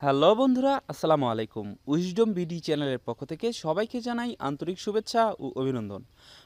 Hello বন্ধুরা, আসসালামু আলাইকুম। উইজডম বিডি চ্যানেলের পক্ষ থেকে সবাইকে জানাই আন্তরিক শুভেচ্ছা ও অভিনন্দন।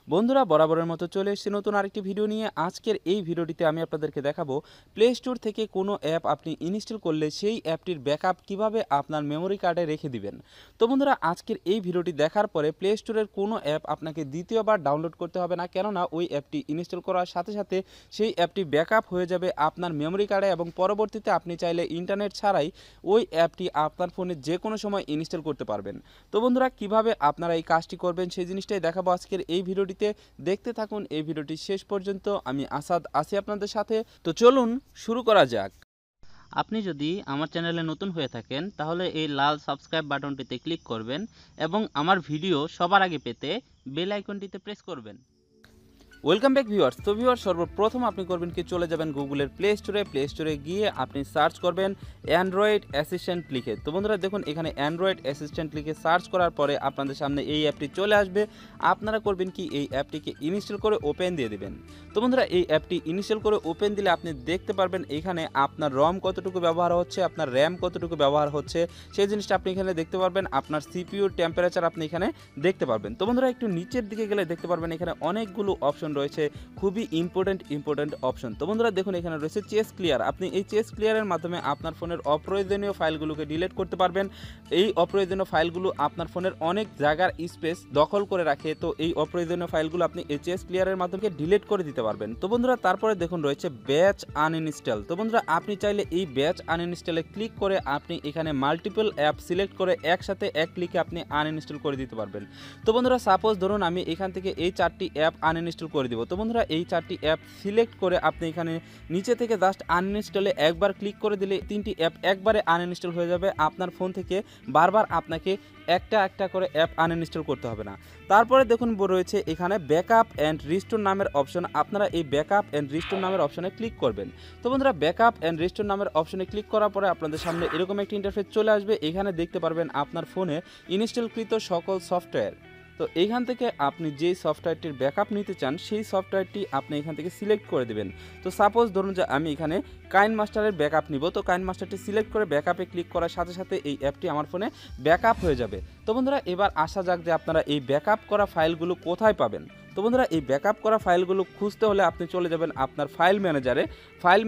বন্ধুরা, বরাবরের মতো চলে এসেছি নতুন আরেকটি ভিডিও নিয়ে। আজকের এই ভিডিওটিতে আমি আপনাদেরকে দেখাবো প্লে স্টোর থেকে কোনো অ্যাপ আপনি ইনস্টল করলে সেই অ্যাপটির ব্যাকআপ কিভাবে আপনার মেমোরি কার্ডে রেখে দিবেন। তো বন্ধুরা, আজকের এই ভিডিওটি দেখার পরে প্লে স্টোরের কোনো অ্যাপ আপনাকে দ্বিতীয়বার ডাউনলোড করতে হবে না, কেননা ওই অ্যাপটি ইনস্টল করার সাথে সাথে সেই অ্যাপটি ব্যাকআপ হয়ে যাবে আপনার মেমোরি কার্ডে এবং পরবর্তীতে আপনি চাইলে ইন্টারনেট ছাড়াই ওই অ্যাপটি আপনার ফোনে যে কোনো সময় ইনস্টল করতে পারবেন। তো বন্ধুরা, কিভাবে আপনারা এই কাজটি করবেন সেই জিনিসটাই দেখাবো আজকের এই ভিডিওটিতে। দেখতে থাকুন এই ভিডিওটি শেষ পর্যন্ত। আমি আসাদ আছি আপনাদের সাথে। তো চলুন শুরু করা যাক। আপনি যদি আমার চ্যানেলে নতুন হয়ে থাকেন তাহলে এই লাল সাবস্ক্রাইব বাটনটিতে ক্লিক করবেন এবং আমার ভিডিও সবার আগে পেতে বেল আইকনটিতে প্রেস করবেন। Welcome back viewers. তো ভিউয়ার্স, সর্বপ্রথম আপনি করবেন কি, চলে যাবেন গুগলের প্লে স্টোরে গিয়ে আপনি সার্চ করবেন অ্যান্ড্রয়েড অ্যাসিস্ট্যান্ট লিখে। তো বন্ধুরা দেখুন, এখানে অ্যান্ড্রয়েড অ্যাসিস্ট্যান্ট লিখে সার্চ করার পরে আপনাদের সামনে এই অ্যাপটি চলে আসবে। আপনারা করবেন কি, এই অ্যাপটিকে ইনস্টল করে ওপেন দিয়ে দেবেন। তো বন্ধুরা, এই অ্যাপটি ইনস্টল করে ওপেন দিলে আপনি দেখতে পারবেন এখানে আপনার রম কতটুকু ব্যবহার হচ্ছে, আপনার র্যাম কতটুকু ব্যবহার হচ্ছে সেই জিনিসটা আপনি এখানে দেখতে পারবেন। আপনার সিপিইউর টেম্পারেচার আপনি এখানে দেখতে পারবেন। তো বন্ধুরা, একটু নিচের দিকে গেলে দেখতে পারবেন এখানে অনেকগুলো অপশন রয়েছে, খুবই ইম্পর্টেন্ট অপশন। তো বন্ধুরা দেখুন, এখানে রয়েছে চেস ক্লিয়ার। আপনি এই চেস ক্লিয়ারের মাধ্যমে আপনার ফোনের অপ্রয়োজনীয় ফাইলগুলোকে ডিলিট করতে পারবেন। এই অপ্রয়োজনীয় ফাইলগুলো আপনার ফোনের অনেক জায়গার স্পেস দখল করে রাখে। তো এই অপ্রয়োজনীয় ফাইলগুলো আপনি এই চেস ক্লিয়ারের মাধ্যমে ডিলিট করে দিতে পারবেন। তো বন্ধুরা, তারপরে দেখুন রয়েছে ব্যাচ আনইনস্টল। তো বন্ধুরা, আপনি চাইলে এই ব্যাচ আনইনস্টলে ক্লিক করে আপনি এখানে মাল্টিপল অ্যাপ সিলেক্ট করে একসাথে এক ক্লিকে আপনি আনইনস্টল করে দিতে পারবেন। তো বন্ধুরা, সাপোজ ধরুন আমি এখান থেকে এই 4টি অ্যাপ আনইনস্টল করে দিব। তো বন্ধুরা, এই 4টি অ্যাপ সিলেক্ট করে আপনি এখানে নিচে থেকে জাস্ট আনইনস্টলে একবার ক্লিক করে দিলে 3টি অ্যাপ একবারে আনইনস্টল হয়ে যাবে। আপনার ফোন থেকে বারবার আপনাকে একটা একটা করে অ্যাপ আনইনস্টল করতে হবে না। তারপরে দেখুন রয়েছে এখানে ব্যাকআপ অ্যান্ড রিস্টোর নামের অপশন। আপনারা এই ব্যাকআপ অ্যান্ড রিস্টোর নামের অপশনে ক্লিক করবেন। তো বন্ধুরা, ব্যাকআপ অ্যান্ড রিস্টোর নামের অপশনে ক্লিক করার পরে আপনাদের সামনে এরকম একটি ইন্টারফেস চলে আসবে। এখানে দেখতে পারবেন আপনার ফোনে ইনস্টলকৃত সকল সফটওয়্যার। তো এইখান থেকে আপনি যেই সফটওয়্যারটির ব্যাকআপ নিতে চান সেই সফটওয়্যারটি আপনি এখান থেকে সিলেক্ট করে দেবেন। তো সাপোজ ধরুন যে আমি এখানে কাইনমাস্টারের ব্যাকআপ নিব। তো কাইনমাস্টারটি সিলেক্ট করে ব্যাকআপে ক্লিক করার সাথে সাথে এই অ্যাপটি আমার ফোনে ব্যাকআপ হয়ে যাবে। তো বন্ধুরা, এবার আসা যাক যে আপনারা এই ব্যাকআপ করা ফাইলগুলো কোথায় পাবেন। তো বন্ধুরা, এই ব্যাকআপ করা ফাইলগুলো খুঁজতে হলে আপনি চলে যাবেন আপনার ফাইল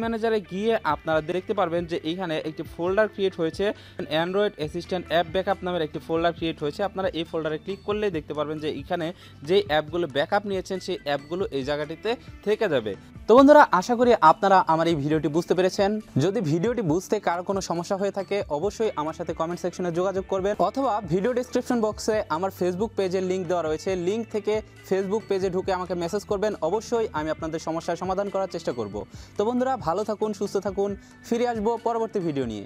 ম্যানেজারে গিয়ে আপনারা দেখতে পারবেন যে এইখানে একটি ফোল্ডার ক্রিয়েট হয়েছে, অ্যান্ড্রয়েড অ্যাসিস্ট্যান্ট অ্যাপ ব্যাকআপ নামের একটি ফোল্ডার ক্রিয়েট হয়েছে। আপনারা এই ফোল্ডারে ক্লিক করলেই দেখতে পারবেন যে এখানে যে অ্যাপগুলো ব্যাকআপ নিয়েছেন সেই অ্যাপগুলো এই জায়গাটিতে থেকে যাবে। তো বন্ধুরা, আশা করি আপনারা আমার এই ভিডিওটি বুঝতে পেরেছেন। যদি ভিডিওটি বুঝতে কারো কোনো সমস্যা হয়ে থাকে অবশ্যই আমার সাথে কমেন্ট সেকশনে যোগাযোগ করবেন, অথবা ভিডিও ডেসক্রিপশন বক্সে আমার ফেসবুক পেজের লিঙ্ক দেওয়া রয়েছে, লিঙ্ক থেকে ফেসবুক পেজে ঢুকে আমাকে মেসেজ করবেন। অবশ্যই আমি আপনাদের সমস্যার সমাধান করার চেষ্টা করব। তো বন্ধুরা, ভালো থাকুন, সুস্থ থাকুন। ফিরে আসবো পরবর্তী ভিডিও নিয়ে।